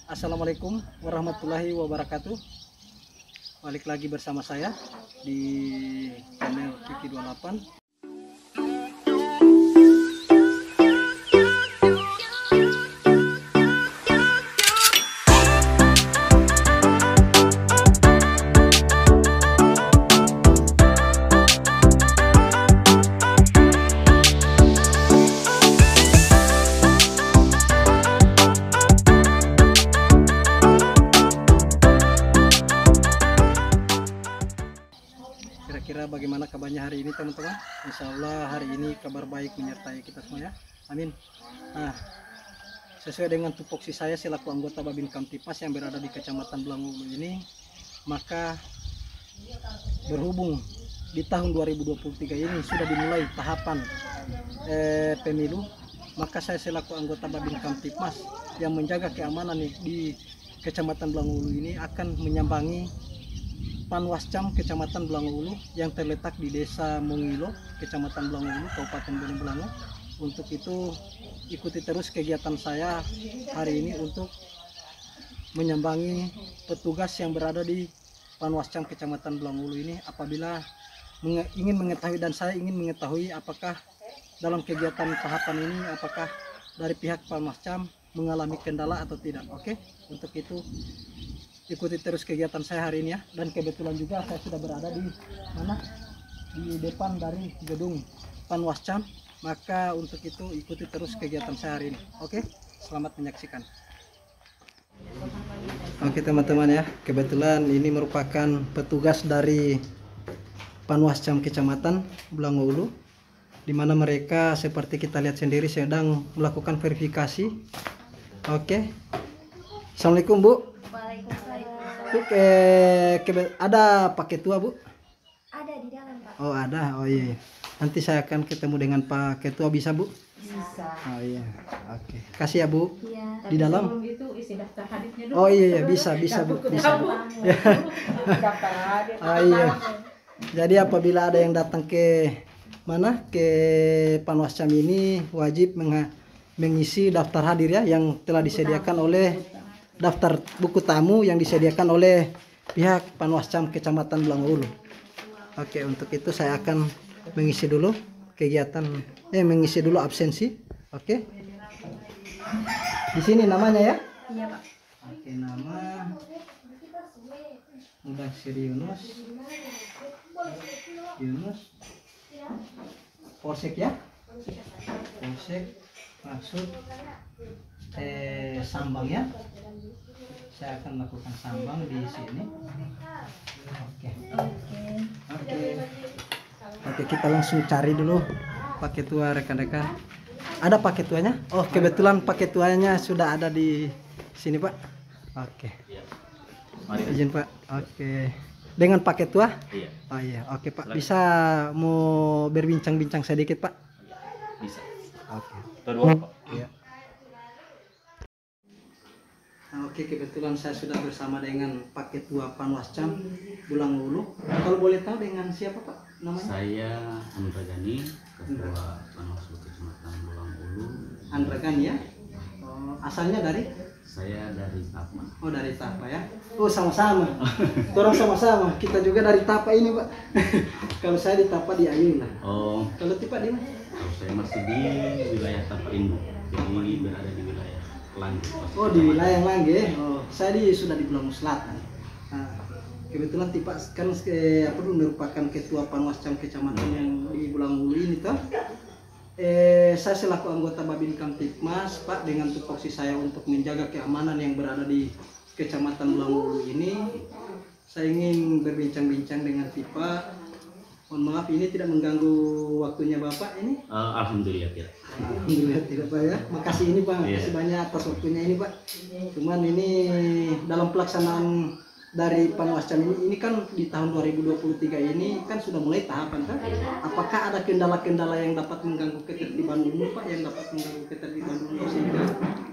Assalamualaikum warahmatullahi wabarakatuh. Balik lagi bersama saya di channel Kiki 28. Kira-kira bagaimana kabarnya hari ini teman-teman? Insya Allah hari ini kabar baik menyertai kita semua ya. Amin. Nah, sesuai dengan tupoksi saya selaku anggota Babin Kamtipmas yang berada di Kecamatan Belangulu ini, maka berhubung di tahun 2023 ini sudah dimulai tahapan pemilu, maka saya selaku anggota Babin Kamtipmas yang menjaga keamanan di Kecamatan Belangulu ini akan menyambangi Panwascam Kecamatan Belangulu yang terletak di Desa Mungilo, Kecamatan Belangulu, Kabupaten Bone Bolango. Untuk itu ikuti terus kegiatan saya hari ini untuk menyambangi petugas yang berada di Panwascam Kecamatan Belangulu ini apabila ingin mengetahui, dan saya ingin mengetahui apakah dalam kegiatan tahapan ini apakah dari pihak Panwascam mengalami kendala atau tidak. Oke, untuk itu ikuti terus kegiatan saya hari ini ya. Dan kebetulan juga saya sudah berada di mana, di depan dari gedung Panwascam, maka untuk itu ikuti terus kegiatan saya hari ini. Oke, selamat menyaksikan. Oke teman-teman ya, kebetulan ini merupakan petugas dari Panwascam Kecamatan Belangulu, di mana mereka seperti kita lihat sendiri sedang melakukan verifikasi. Oke, assalamualaikum Bu. Bu, ada Pak Ketua Bu? Ada di dalam Pak. Oh ada, oh iya. Nanti saya akan ketemu dengan Pak Ketua, bisa Bu? Bisa. Oh iya, oke. Kasih ya Bu. Iya. Di dalam. Itu isi daftar hadirnya dulu. Oh iya, bisa Bu, bisa Bu. Daftar hadir. Oh iya. Jadi apabila ada yang datang ke mana, ke Panwascam ini wajib mengisi daftar hadir ya, yang telah disediakan oleh daftar buku tamu yang disediakan oleh pihak Panwascam Kecamatan Belangulu. Oke, untuk itu saya akan mengisi dulu kegiatan, mengisi dulu absensi. Oke. Di sini namanya ya? Iya Pak. Oke, nama Mudaksir Yunus. Polsek ya? Polsek, maksud sambang ya. Saya akan melakukan sambang di sini. Oke, kita langsung cari dulu Pak Ketua, rekan-rekan. Ada Pak Ketuanya? Oh, kebetulan Pak Ketuanya sudah ada di sini Pak. Oke. Izin Pak. Oke. Dengan Pak Ketua? Iya. Oh iya, oke Pak. Bisa mau berbincang-bincang sedikit Pak? Bisa. Oke. Kedua Pak. Iya. Oke, kebetulan saya sudah bersama dengan Pak Ketua Panwascam Belangulu. Kalau boleh tahu dengan siapa Pak namanya? Saya Andra Gani, Ketua Panwascam Kecamatan Belangulu. Andra Gani ya? Oh, asalnya dari? Saya dari Tapa. Oh, dari Tapa ya? Oh, sama-sama. Orang sama-sama. Kita juga dari Tapa ini Pak. Kalau saya di Tapa di Ayun lah. Oh, Kalau Tipa di mana? kalau saya masih di wilayah Tapa Indu. Jadi berada di wilayah Langge. Oh, di wilayah Langge. Oh, saya sudah di Belangulu Selatan. Nah, kebetulan Tipa kan merupakan Ketua Panwascam Kecamatan yang di Belangulu ini toh. Saya selaku anggota Babin Kamtipmas Pak, dengan tupoksi saya untuk menjaga keamanan yang berada di Kecamatan Belangulu ini, saya ingin berbincang-bincang dengan Tipa. Mohon maaf ini tidak mengganggu waktunya Bapak ini. Alhamdulillah tidak. Alhamdulillah tidak Pak ya. Makasih ini Pak, makasih banyak atas waktunya ini Pak. Cuman ini dalam pelaksanaan dari Panwascam ini kan di tahun 2023 ini kan sudah mulai tahapan kan? Apakah ada kendala-kendala yang dapat mengganggu ketertiban umum Pak, yang dapat mengganggu ketertiban umum sehingga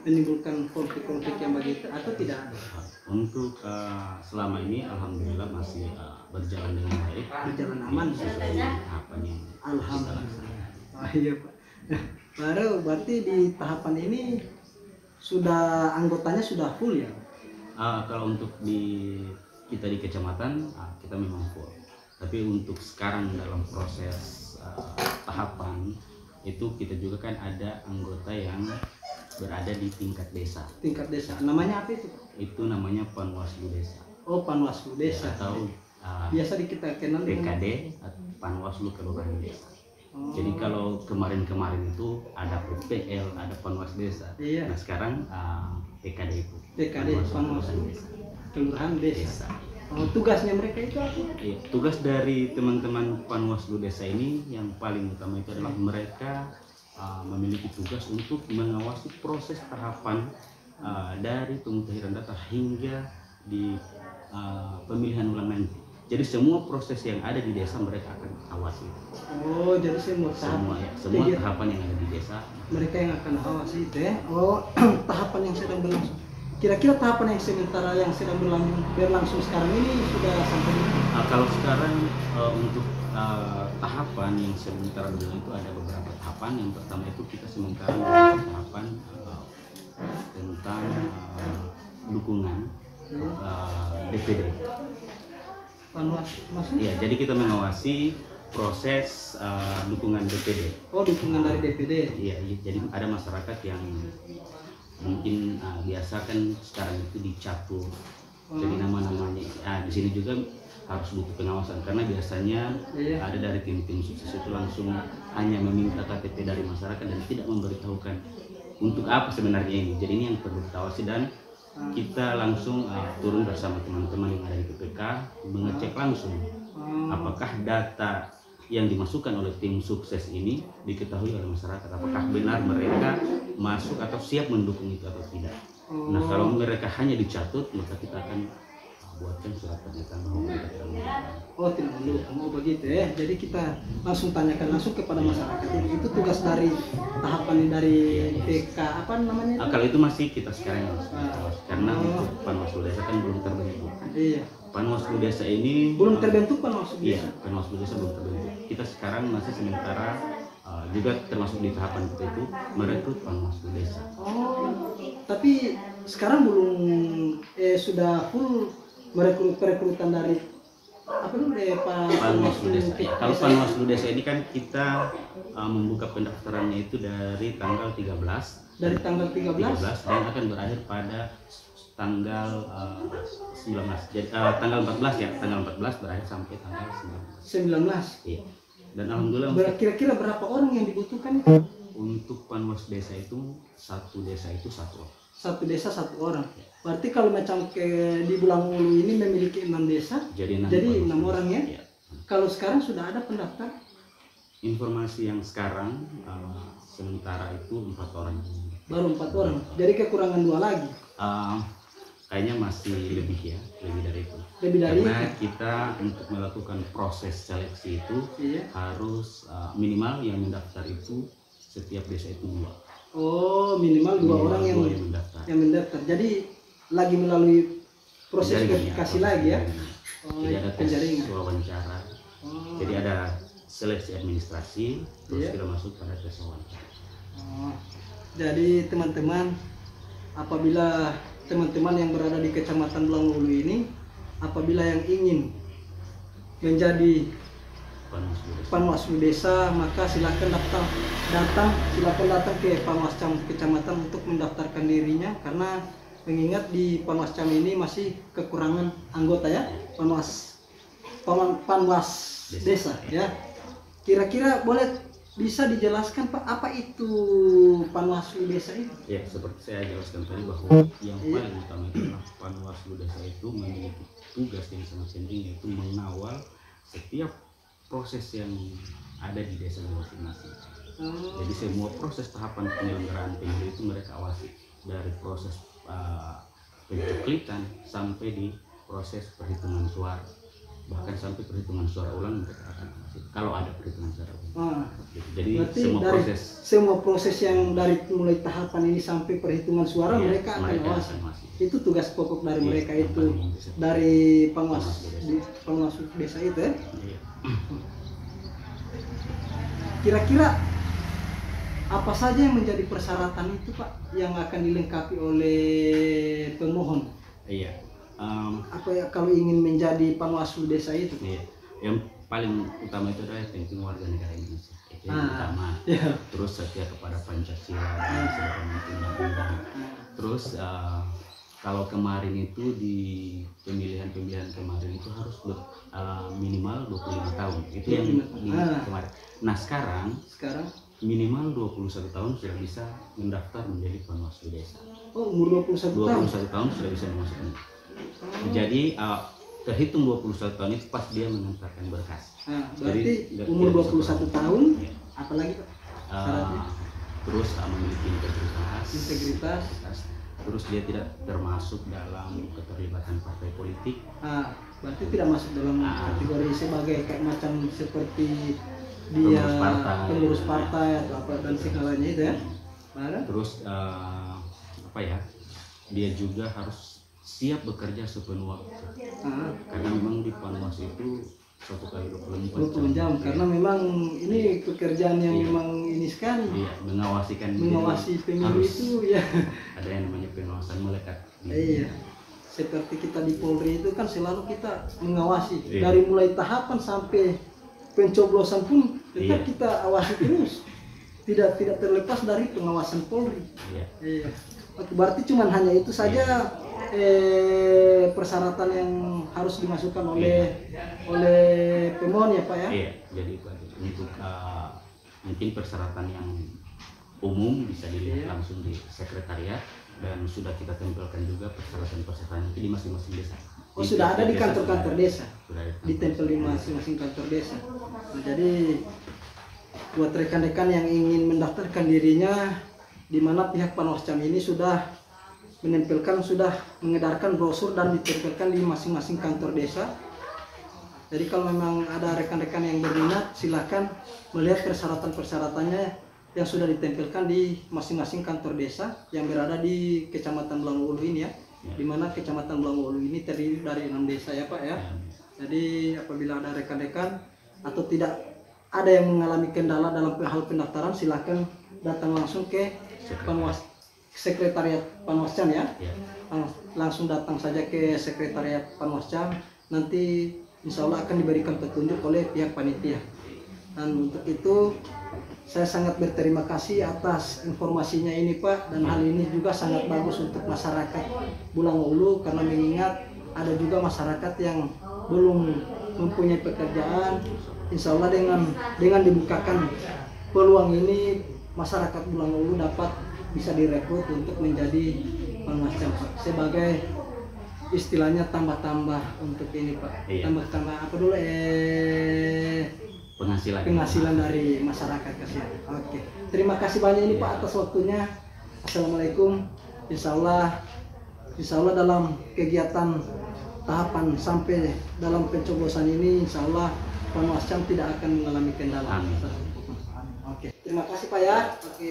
menimbulkan konflik-konflik yang begitu atau tidak ada? Untuk selama ini alhamdulillah masih berjalan dengan baik. Berjalan aman. Sesuai tahapan yang Alhamdulillah. Iya Pak. Baru berarti di tahapan ini sudah anggotanya sudah full ya? Kalau untuk kita di kecamatan kita memang full. Tapi untuk sekarang dalam proses tahapan itu kita juga kan ada anggota yang berada di tingkat desa. Tingkat desa. Namanya apa itu? Itu namanya Panwaslu Desa. Oh, Panwaslu Desa. Atau Biasa kita kenal dengan PKD, Panwaslu Kelurahan Desa. Oh. Jadi kalau kemarin-kemarin itu ada PPL, ada Panwas Desa. Iya. Nah sekarang PKD itu. PKD, Panwaslu Kelurahan Desa. Oh, tugasnya mereka itu apa? Iya, tugas dari teman-teman Panwaslu Desa ini yang paling utama itu adalah mereka memiliki tugas untuk mengawasi proses tahapan dari pemutahiran data hingga di pemilihan ulang nanti. Jadi semua proses yang ada di desa mereka akan awasi. Oh, jadi semua Semua tahapan yang ada di desa mereka yang akan awasi itu ya. Oh, tahapan yang sedang berlangsung. Kira-kira tahapan yang sementara yang sedang berlangsung sekarang ini sudah sampai di mana? Kalau sekarang untuk tahapan yang sementara berjalan itu ada beberapa tahapan. Yang pertama itu kita sementara melakukan tahapan tentang dukungan DPD. Maksudnya? Ya, jadi kita mengawasi proses dukungan DPD. Oh, dukungan dari DPD. Iya, jadi ada masyarakat yang mungkin biasa kan sekarang itu dicatur. Jadi nama-namanya di sini juga harus butuh pengawasan karena biasanya ada dari tim-tim sukses itu langsung hanya meminta KTP dari masyarakat dan tidak memberitahukan untuk apa sebenarnya ini. Jadi ini yang perlu diawasi dan kita langsung turun bersama teman-teman yang ada di PPK mengecek langsung apakah data yang dimasukkan oleh tim sukses ini diketahui oleh masyarakat, apakah benar mereka masuk atau siap mendukung itu atau tidak. Nah kalau mereka hanya dicatut maka kita akan buatkan surat pernyataan bahwa mereka tidak mendukung. Oh, tidak mendukung. Oh, begitu ya. Jadi kita langsung tanyakan langsung kepada masyarakat. Itu tugas dari tahapan dari PK apa namanya? Kalau itu masih kita sekarang yang harus mengawasi. Karena untuk Panwaslu Desa kan belum terbentuk. Iya. Panwaslu Desa ini Belum terbentuk Panwaslu Desa. Iya, Panwaslu Desa belum terbentuk. Kita sekarang masih sementara juga termasuk di tahapan kita itu merekrut Panwaslu Desa. Oh, tapi sekarang belum sudah full perekrutan dari apa dulu Panwaslu Desa. Ya, kalau Panwaslu Desa ini kan kita membuka pendaftarannya itu dari tanggal 13. Dari tanggal 13 dan akan berakhir pada tanggal 19. Jadi tanggal 14 ya, tanggal 14 berakhir sampai tanggal 19. Iya. Dan alhamdulillah kira-kira berapa orang yang dibutuhkan itu? Untuk Panwas Desa itu satu desa itu satu orang. Satu desa satu orang. Berarti kalau macam di Bulang Ulu ini memiliki 6 desa, jadi 6 orang ya? Iya. Kalau sekarang sudah ada pendaftar? Informasi yang sekarang sementara itu 4 orang. Baru 4 orang. Jadi kekurangan 2 lagi. Kayaknya masih lebih ya, lebih dari itu. Lebih dari Karena itu. kita untuk melakukan proses seleksi itu Iya. harus minimal yang mendaftar itu setiap desa itu 2. Oh, minimal 2 orang yang mendaftar. Jadi lagi melalui proses verifikasi lagi ya. Oh, jadi ada tes penjaringan. wawancara. Oh. Jadi ada seleksi administrasi, terus Iya. kita masuk pada tes wawancara. Oh. Jadi teman-teman, apabila teman-teman yang berada di Kecamatan Bulang Ulu ini, apabila yang ingin menjadi Panwaslu Desa, maka silakan datang ke Panwascam Kecamatan untuk mendaftarkan dirinya, karena mengingat di Panwascam ini masih kekurangan anggota ya, Panwas Desa ya. Kira-kira boleh bisa dijelaskan Pak, apa itu Panwaslu Desa itu? Ya, seperti saya jelaskan tadi bahwa yang paling utama itu adalah Panwaslu Desa itu memiliki tugas yang sangat penting, yaitu mengawal setiap proses yang ada di desa masing-masing. Jadi semua proses tahapan penyelenggaraan pemilu itu mereka awasi, dari proses pencoklitan sampai di proses perhitungan suara, bahkan sampai perhitungan suara ulang mereka akan awasi kalau ada perhitungan suara ulang. Jadi semua proses yang dari mulai tahapan ini sampai perhitungan suara mereka akan awasi. Itu tugas pokok dari mereka itu, dari Panwaslu Desa itu ya. Kira-kira Apa saja yang menjadi persyaratan itu Pak yang akan dilengkapi oleh pemohon? Iya. Apa ya kalau ingin menjadi panwaslu desa itu? Iya. Yang paling utama itu adalah penting warga negara Indonesia. Itu yang utama. Ya. Terus setia kepada Pancasila dan segala macam undang-undang. Terus kalau kemarin itu di pemilihan kemarin itu harus minimal 25 tahun. Itu yang di kemarin. Nah sekarang minimal 21 tahun sudah bisa mendaftar menjadi panwaslu desa. Oh, umur 21 tahun. 21 tahun sudah bisa dimasukkan. Jadi terhitung 21 tahun itu pas dia mengantarkan berkas. Berarti Jadi, umur dia 21 tahun, ya. apalagi Pak? Syaratnya? Terus memiliki integritas. Integritas. Terus dia tidak termasuk dalam keterlibatan partai politik. Berarti tidak masuk dalam kategori sebagai kayak macam seperti dia pengurus partai atau apa dan segalanya itu ya. Terus dia juga harus siap bekerja sepenuh waktu. Karena memang di Panwas itu 1 kali 24 jam. Karena memang ini pekerjaan yang memang ini sekali. Iya, mengawasi pemilu itu ya. Ada yang namanya pengawasan melekat. Iya. Seperti kita di Polri itu kan selalu kita mengawasi Iya. dari mulai tahapan sampai pencoblosan pun tetap kita awasi terus. Tidak terlepas dari pengawasan Polri. Iya. Oke, berarti cuman hanya itu saja persyaratan yang harus dimasukkan oleh pemohon ya Pak ya? Iya, jadi itu aja. Untuk mungkin persyaratan yang umum bisa dilihat langsung di sekretariat dan sudah kita tempelkan juga persyaratan itu di masing-masing desa. Oh, sudah ada di kantor-kantor desa? Sudah ada. Ditempel di masing-masing kantor desa. Nah, jadi buat rekan-rekan yang ingin mendaftarkan dirinya, di mana pihak Panwascam ini sudah mengedarkan brosur dan ditempelkan di masing-masing kantor desa. Jadi kalau memang ada rekan-rekan yang berminat, silakan melihat persyaratan-persyaratannya yang sudah ditempelkan di masing-masing kantor desa yang berada di Kecamatan Belangulu ini ya. Di mana Kecamatan Belangulu ini terdiri dari 6 desa ya Pak ya. Jadi apabila ada rekan-rekan atau tidak ada yang mengalami kendala dalam hal pendaftaran, silakan datang langsung ke Sekretariat Panwascam ya. Langsung datang saja ke Sekretariat Panwascam, nanti insya Allah akan diberikan petunjuk oleh pihak panitia. Dan untuk itu saya sangat berterima kasih atas informasinya ini Pak, dan hal ini juga sangat bagus untuk masyarakat Bulangulu karena mengingat ada juga masyarakat yang belum mempunyai pekerjaan. Insya Allah dengan dibukakan peluang ini, masyarakat Bulangulu dapat bisa direkrut untuk menjadi Panwascam sebagai istilahnya tambah-tambah untuk ini Pak. Tambah-tambah apa dulu penghasilan dari masyarakat kasihan. Oke. Terima kasih banyak ini Pak atas waktunya. Assalamualaikum. Insya Allah dalam kegiatan tahapan sampai dalam pencoblosan ini, insya Allah Panwascam tidak akan mengalami kendala. Amin. Oke. Terima kasih Pak ya. Oke.